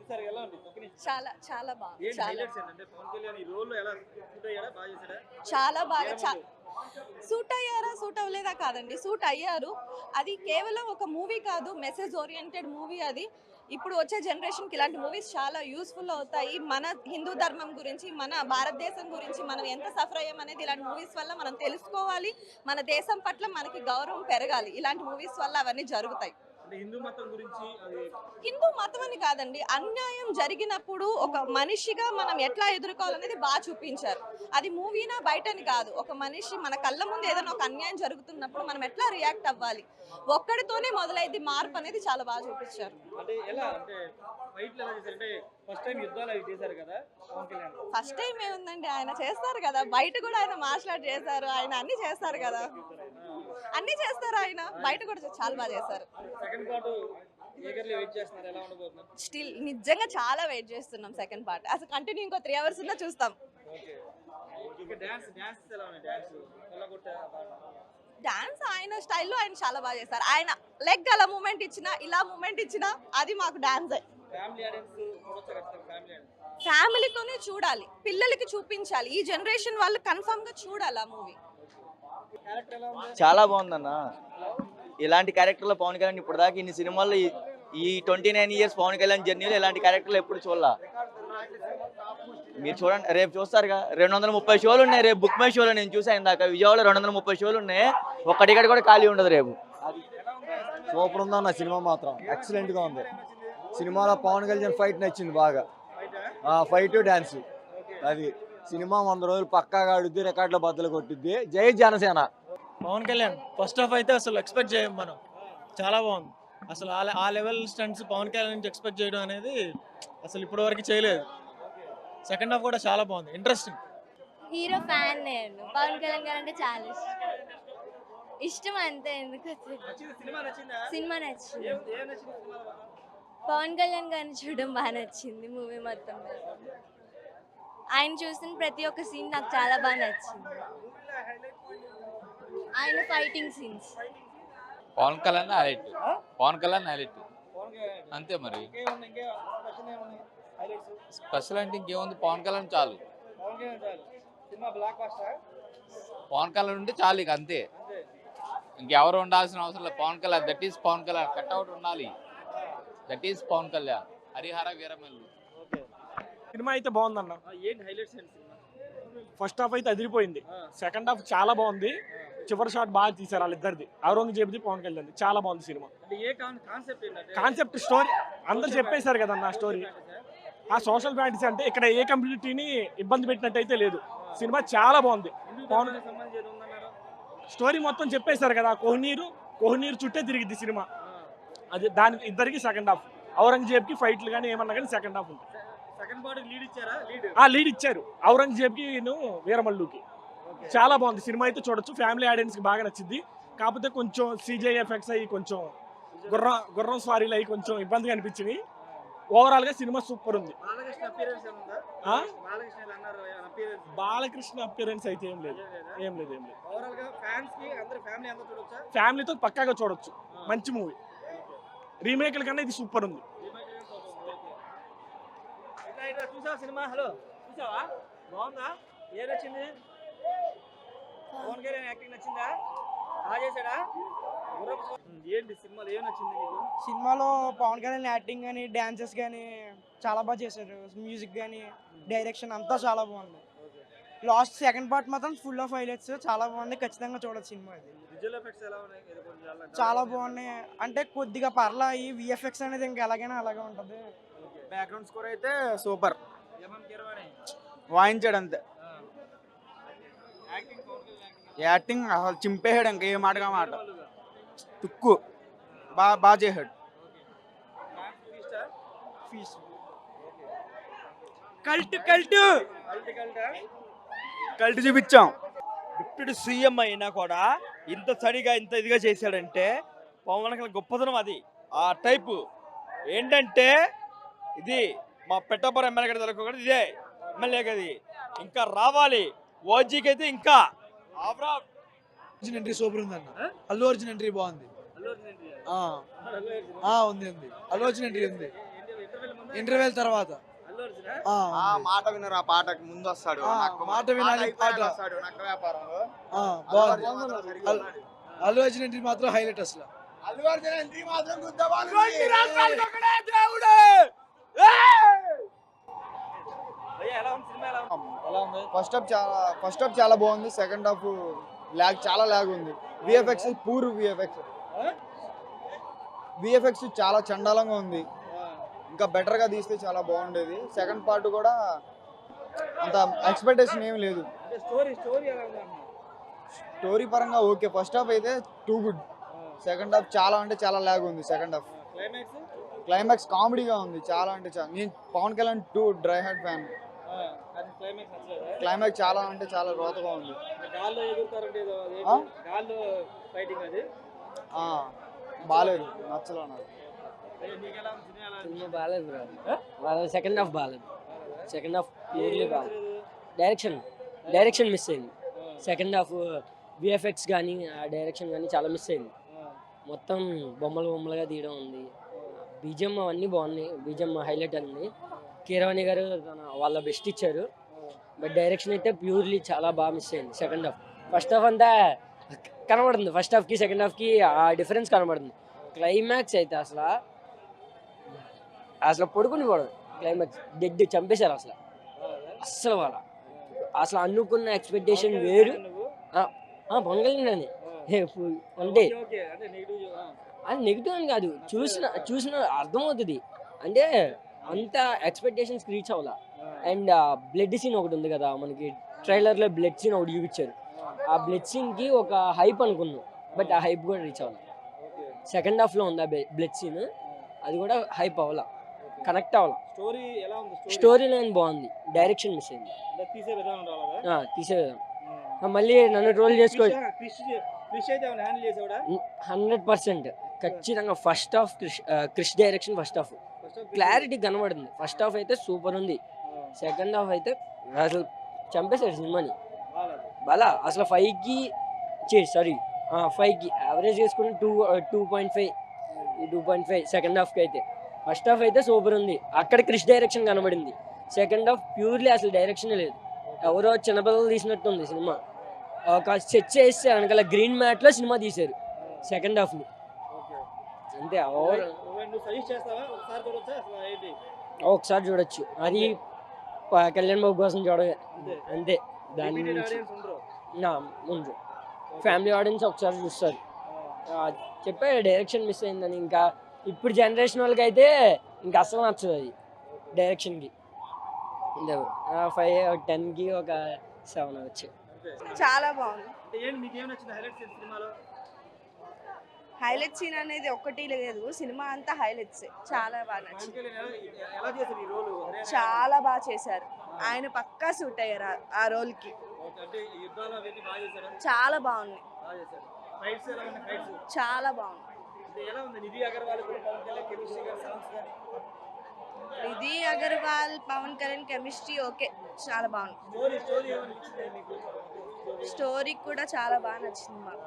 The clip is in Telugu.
ఒకసారి ఎలా ఉంది కొక్కిని? చాలా చాలా బాగుంది. ఏంటి హైలైట్స్ ఏంటంటే పవన్ కళ్యాణ్ ఈ రోల్ లో ఎలా సూట్ అయ్యాడా, బాగా చేశాడా? చాలా బాగా సూట్ అయ్యారా సూట్ అవ్వలేదా కాదండి, సూట్ అయ్యారు. అది కేవలం ఒక మూవీ కాదు, మెసేజ్ ఓరియంటెడ్ మూవీ అది. ఇప్పుడు వచ్చే జనరేషన్కి ఇలాంటి మూవీస్ చాలా యూస్ఫుల్ అవుతాయి. మన హిందూ ధర్మం గురించి, మన భారతదేశం గురించి మనం ఎంత సఫర్ అయ్యాం అనేది ఇలాంటి మూవీస్ వల్ల మనం తెలుసుకోవాలి. మన దేశం పట్ల మనకి గౌరవం పెరగాలి. ఇలాంటి మూవీస్ వల్ల అవన్నీ జరుగుతాయి. హిందూ మతం గురించి హిందూ మతం అని కాదండి, అన్యాయం జరిగినప్పుడు ఒక మనిషిగా మనం ఎట్లా ఎదుర్కోవాలనేది బాగా చూపించారు. అది మూవీనా బయటని కాదు, ఒక మనిషి మన కళ్ళ ముందు ఏదైనా ఒక అన్యాయం జరుగుతున్నప్పుడు మనం ఎట్లా రియాక్ట్ అవ్వాలి, ఒక్కడితోనే మొదలైంది మార్పు అనేది చాలా బాగా చూపించారు. అంటే ఎలా అంటే ఫైట్లు ఎలా చేశారు? అంటే ఫస్ట్ టైం యుద్ధాలు అవి చేశారు కదా పవన్ కళ్యాణ్. ఫస్ట్ టైం ఏముందండి, ఆయన చేస్తారు కదా, బయట కూడా ఆయన మార్షల్ ఆర్ట్ చేశారు, ఆయన అన్ని చేస్తారు కదా, అన్ని చేస్తారు ఆయన, బయట కూడా చాలా బాగా చేశారు. సెకండ్ పార్ట్ ఈగర్లీ వెయిట్ చేస్తున్నారు, ఎలా ఉండబోతున్నారు? స్టిల్ నిజంగా చాలా వెయిట్ చేస్తున్నాం సెకండ్ పార్ట్. అసలు కంటిన్యూ ఇంకో 3 hours ఉన్నా చూస్తాం. ఓకే. ఇక డాన్స్ ఎలా ఉంది? డాన్స్ ఎలా కొట్టారు? డాన్స్ ఆయన స్టైల్లో ఆయన చాలా బాగా చేస్తారు. ఆయన లెగ్ అలా మూమెంట్ ఇచ్చినా, ఇలా మూమెంట్ ఇచ్చినా అది మాకు డాన్సే. ఫ్యామిలీ ఆడియన్స్ చూడొచ్చు కదా, ఫ్యామిలీ ఆడియన్స్. ఫ్యామిలీతోనే చూడాలి, పిల్లలకి చూపించాలి, ఈ జనరేషన్ వాళ్ళు కన్ఫర్మ్ గా చూడాలి ఆ మూవీ. క్యారెక్టర్ ఎలా ఉంది? చాలా బాగుందన్న. ఇలాంటి క్యారెక్టర్లో పవన్ కళ్యాణ్ ఇప్పుడు దాకా ఇన్ని సినిమాల్లో ఈ 29 years పవన్ కళ్యాణ్ జర్నీలో ఇలాంటి క్యారెక్టర్లు ఎప్పుడు చూడాల. మీరు చూడండి, రేపు చూస్తారుగా 230 షోలు ఉన్నాయి రేపు. బుక్ మై షోలో నేను చూసాను ఇందాక, విజయవాడలో 230 షోలు ఉన్నాయి, ఒక్క టికెట్ కూడా ఖాళీ ఉండదు రేపు. సూపర్ ఉందన్న సినిమా, మాత్రం ఎక్సలెంట్ గా ఉంది. సినిమాలో పవన్ కళ్యాణ్ ఫైట్ నచ్చింది బాగా, ఫైట్ డాన్స్. అది సినిమా 100 రోజులు పక్కాగా ఆడుద్ది, రికార్డులో బద్దలు కొట్టుద్ది. జై జనసేన. పవన్ కళ్యాణ్ ఫస్ట్ హాఫ్ అయితే అసలు ఎక్స్పెక్ట్ చేయం మనం, చాలా బాగుంది. అసలు ఆ లెవెల్ స్టంట్స్ పవన్ కళ్యాణ్ నుంచి ఎక్స్పెక్ట్ చేయడం అనేది అసలు ఇప్పటి వరకు చేయలేదు. సెకండ్ హాఫ్ కూడా చాలా బాగుంది, ఇంట్రెస్టింగ్. హీరో ఫ్యాన్ నేను, పవన్ కళ్యాణ్ గారు అంటే చాలా ఇష్టం అంతే. ఎందుకు సినిమా నచ్చింది, పవన్ కళ్యాణ్ గారిని చూడడం బాగా నచ్చింది. మూవీ మొత్తం ఆయన చూసిన ప్రతి ఒక్క సీన్ నాకు చాలా బాగా నచ్చింది. ఆయన fighting scenes. Pawan Kalyan highlight, Pawan Kalyan highlight అంతే. మరి స్పెషల్ అంటే ఇంకేముంది, పవన్ కళ్యాణ్ చాలు. పవన్ కళ్యాణ్ ఉంటే చాలు, ఇక అంతే. ఇంకెవరు ఉండాల్సిన అవసరం లేదు. Pawan Kalyan, that is Pawan Kalyan. Cutout ఉండాలి, that is Pawan Kalyan. Harihara Veeramallu. Cinema అయితే బాగుందన్న. ఏంటి హైలైట్స్ ఏంటి సినిమా? ఫస్ట్ హాఫ్ అయితే అదిరిపోయింది, సెకండ్ హాఫ్ చాలా బాగుంది. చివరి షాట్ బాగా తీశారు వాళ్ళిద్దరిది, ఔరంగజేబుది పవన్ కళ్యాణ్. చాలా బాగుంది సినిమా. అంటే ఏ కాన్సెప్ట్ ఏంటంటే కాన్సెప్ట్ స్టోరీ అందరు చెప్పేశారు కదన్న. స్టోరీ ఆ సోషల్ ఫ్యాంటసీ, అంటే ఇక్కడ ఏ కమ్యూనిటీని ఇబ్బంది పెట్టినట్టయితే లేదు. సినిమా చాలా బాగుంది. పవన్ సంబంధించి ఉందన్నారు. స్టోరీ మొత్తం చెప్పేశారు కదా, కోహినీరు చుట్టే తిరిగిద్ది సినిమా. అది దాని ఇద్దరికి సెకండ్ హాఫ్, ఔరంగజేబ్కి ఫైట్లు కానీ ఏమన్నా కానీ సెకండ్ హాఫ్ ఉంటుంది. సెకండ్ పార్ట్ లీడ్ ఇచ్చారా? లీడ్ ఇచ్చారు ఔరంగజేబ్కి, వీరమల్లుకి. చాలా బాగుంది సినిమా అయితే చూడొచ్చు. ఫ్యామిలీ ఆడియన్స్కి బాగా నచ్చింది. కాకపోతే కొంచెం CGI ఎఫెక్ట్స్ అయ్యి కొంచెం గుర్రం స్వారీలు అయ్యి కొంచెం ఇబ్బందిగా అనిపించింది. ఓవరాల్గా సినిమా సూపర్ ఉంది. బాలకృష్ణ అపియరెన్స్ అయితే ఏం లేదు. ఫ్యామిలీతో పక్కాగా చూడొచ్చు, మంచి మూవీ. రీమేక్ల కన్నా ఇది సూపర్ ఉంది. చూసావా సినిమా? హలో, చూసావా? బాగుందా? ఏ నచ్చింది? పవన్ కళ్యాణ్ యాక్టింగ్ నచ్చిందా? బాగా చేశాడా? ఏంటి సినిమాలో ఏం నచ్చింది నీకు? సినిమాలో పవన్ కళ్యాణ్ యాక్టింగ్ కానీ, డాన్సెస్ కానీ చాలా బాగా చేశారు. మ్యూజిక్ కానీ, డైరెక్షన్ అంతా చాలా బాగుంది. లాస్ట్ సెకండ్ పార్ట్ మాత్రం ఫుల్ ఆఫ్ హైలైట్స్, చాలా బాగుంది. ఖచ్చితంగా చూడొచ్చు సినిమా. ఇది విజువల్ ఎఫెక్ట్స్ ఎలా ఉన్నాయి? చాలా బాగున్నాయి. అంటే కొద్దిగా పర్లా, ఈ VFX అనేది ఇంకా ఎలాగైనా అలాగే ఉంటుంది. బ్యాక్గ్రౌండ్ స్కోర్ అయితే సూపర్, వాయించాడు అంతే. యాక్టింగ్ అసలు చింపేసాడు, ఇంకా ఏ మాటగా మాట తుక్కు బాగా చేసాడు. కల్ట్ చూపించాం. డిప్యూటీ సీఎం అయినా కూడా ఇంత స్టడీగా ఇంత ఇదిగా చేశాడంటే పవన్ కళ్యాణ్ గొప్పతనం. అది ఆ టైపు ఏంటంటే ఇది మా పెట్టపురం ఎమ్మెల్యే గారి కూడా ఇదే ఎమ్మెల్యే గది ఇంకా రావాలి. ఓజీకి అయితే ఇంకా ఎంట్రీ సూపర్ ఉంది అన్న. అల్లు అర్జున్ ఎంట్రీ బాగుంది. ఉంది అల్లు అర్జున్ ఎంట్రీ ఉంది. ఇంటర్వెల్ తర్వాత మాట వినరు ఆ పాటకి ముందు వస్తాడు మాట వినాలి పాట నక్క వ్యాపారంలో బాగుంది. అల్లు అర్జున్ ఎంట్రీ మాత్రం హైలైట్ అసలు. ఫస్ట్ హాఫ్ చాలా బాగుంది. సెకండ్ హాఫ్ చాలా లాగ్ ఉంది. విఎఫ్ఎక్స్ పూర్ విఎఫ్ఎక్స్ చాలా చండాలంగా ఉంది. ఇంకా బెటర్ గా తీస్తే చాలా బాగుండేది. సెకండ్ పార్ట్ కూడా అంత ఎక్స్పెక్టేషన్ ఏమి లేదు. స్టోరీ పరంగా ఓకే. ఫస్ట్ హాఫ్ అయితే టూ గుడ్. సెకండ్ హాఫ్ చాలా అంటే చాలా లాగ్ ఉంది. సెకండ్ హాఫ్ క్లైమాక్స్ కామెడీగా ఉంది. చాలా అంటే చాలా. నేను Pawan Kalyan 2 die hard fan. Climax చాలా అంటే చాలా రోతగా ఉంది. బాగాలేదు, నచ్చలేదు నాకు. సినిమా బాగాలేదు బ్రో. సెకండ్ హాఫ్ బాగాలేదు. సెకండ్ హాఫ్ ప్యూర్లీ బాగాలేదు. డైరెక్షన్ మిస్ అయింది. సెకండ్ హాఫ్ విఎఫ్ఎక్స్ కానీ ఆ డైరెక్షన్ కానీ చాలా మిస్ అయింది. మొత్తం బొమ్మలుగా తీయడం ఉంది. బీజిఎం అవన్నీ బాగున్నాయి. బీజిఎం హైలైట్ అయింది. కీరవాణి గారు వాళ్ళ బెస్ట్ ఇచ్చారు. బట్ డైరెక్షన్ అయితే ప్యూర్లీ చాలా బాగా మిస్ అయింది. సెకండ్ హాఫ్ ఫస్ట్ హాఫ్ అంతా కనబడుతుంది. ఫస్ట్ హాఫ్కి సెకండ్ హాఫ్కి ఆ డిఫరెన్స్ కనబడుతుంది. క్లైమాక్స్ అయితే అసలు పడుకుని పోవడం. క్లైమాక్స్ డెడ్ చంపేశారు అసలు వాళ్ళ అసలు అనుకున్న ఎక్స్పెక్టేషన్ వేరు. పవన్ కళ్యాణ్ అంటే అది నెగిటివ్ అని కాదు, చూసిన అర్థమవుతుంది. అంటే అంత ఎక్స్పెక్టేషన్స్ రీచ్ అవ్వాల. అండ్ బ్లడ్ సీన్ ఒకటి ఉంది కదా మనకి ట్రైలర్లో, బ్లడ్ సీన్ ఒకటి చూపించారు. ఆ బ్లడ్ సీన్కి ఒక హైప్ అనుకున్నాం, బట్ ఆ హైప్ కూడా రీచ్ అవ్వాలి. సెకండ్ హాఫ్లో ఉంది ఆ బ్లడ్ సీన్, అది కూడా హైప్ అవ్వాల, కనెక్ట్ అవ్వాల. స్టోరీ లైన్ బాగుంది, డైరెక్షన్ మిస్ అయింది. తీసే విధానం మళ్ళీ నన్ను ట్రోల్ చేసుకోవచ్చు 100%. ఖచ్చితంగా first half Krish direction. First half clarity కనబడింది. ఫస్ట్ హాఫ్ అయితే సూపర్ ఉంది. సెకండ్ హాఫ్ అయితే అసలు చంపేశాడు సినిమాని. బాలా అసలు 5కి యావరేజ్ చేసుకుని 2.5 సెకండ్ హాఫ్కి అయితే. ఫస్ట్ హాఫ్ అయితే సూపర్ ఉంది. అక్కడ క్రిష్ డైరెక్షన్ కనబడింది. సెకండ్ హాఫ్ ప్యూర్లీ అసలు డైరెక్షన్ లేదు. ఎవరో చిన్నపిల్లలు తీసినట్టు ఉంది సినిమా. ఒక సెట్ చేస్తే వెనకాల గ్రీన్ మ్యాట్లో సినిమా తీశారు సెకండ్ హాఫ్ని. అంతే. ఒకసారి చూడొచ్చు. అది కళ్యాణ్ బాబు కోసం చూడగా అంతే. దాని నుంచి ముందు ఫ్యామిలీ ఆడియన్స్ ఒకసారి చూస్తారు. చెప్పే డైరెక్షన్ మిస్ అయిందని. ఇంకా ఇప్పుడు జనరేషన్ వాళ్ళకి అయితే ఇంకా అసలు నచ్చదు అది డైరెక్షన్కి. 5 10కి ఒక 7 వచ్చి. చాలా బాగుంది. హైలైట్ సీన్ అనేది ఒక్కటి లేదు, సినిమా అంతా హైలైట్స్. చాలా బాగా నచ్చింది. చాలా బాగా చేశారు. ఆయన పక్కా సూట్ అయ్యారు ఆ రోల్కి. చాలా బాగుంది. చాలా బాగుంది. నిధి అగర్వాల్ పవన్ కళ్యాణ్ కెమిస్ట్రీ ఓకే, చాలా బాగుంది. స్టోరీ కూడా చాలా బాగా నచ్చింది మాకు.